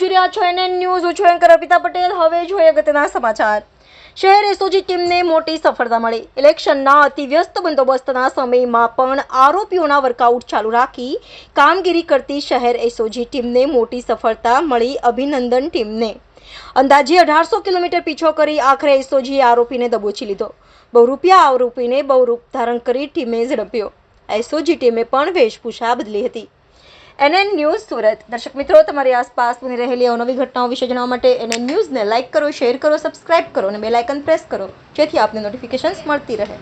આપ જોઈ રહ્યા છો NN ન્યૂઝ. હું છું એન્કર અર્પિતા પટેલ. હવે જોઈએ અગત્યના સમાચાર. શહેર એસઓજી ટીમને મોટી સફળતા મળી. ઇલેક્શનના અતિવ્યસ્ત બંદોબસ્તના સમયમાં પણ આરોપીઓના વર્કઆઉટ ચાલુ રાખી કામગીરી કરતી શહેર એસઓજી ટીમને મોટી સફળતા મળી. અભિનંદન ટીમને. અંદાજે 1800 કિલોમીટર પીછો કરી આખરે એસઓજીએ આરોપીને દબોચી લીધો. બહુરૂપિયા આરોપીને બહુરૂપ ધારણ કરી ટીમે ઝડપ્યો. એસઓજી ટીમે પણ વેશભૂષા બદલી હતી. NN news Surat. દર્શક મિત્રો, તમારી આસપાસ બની રહેલી અવનવી ઘટનાઓ વિશે જાણવા માટે NN ન્યૂઝને લાઇક કરો, શેર કરો, સબસ્ક્રાઇબ કરો અને બેલ આઇકન પ્રેસ કરો, જેથી આપને નોટિફિકેશન્સ મળતી રહે.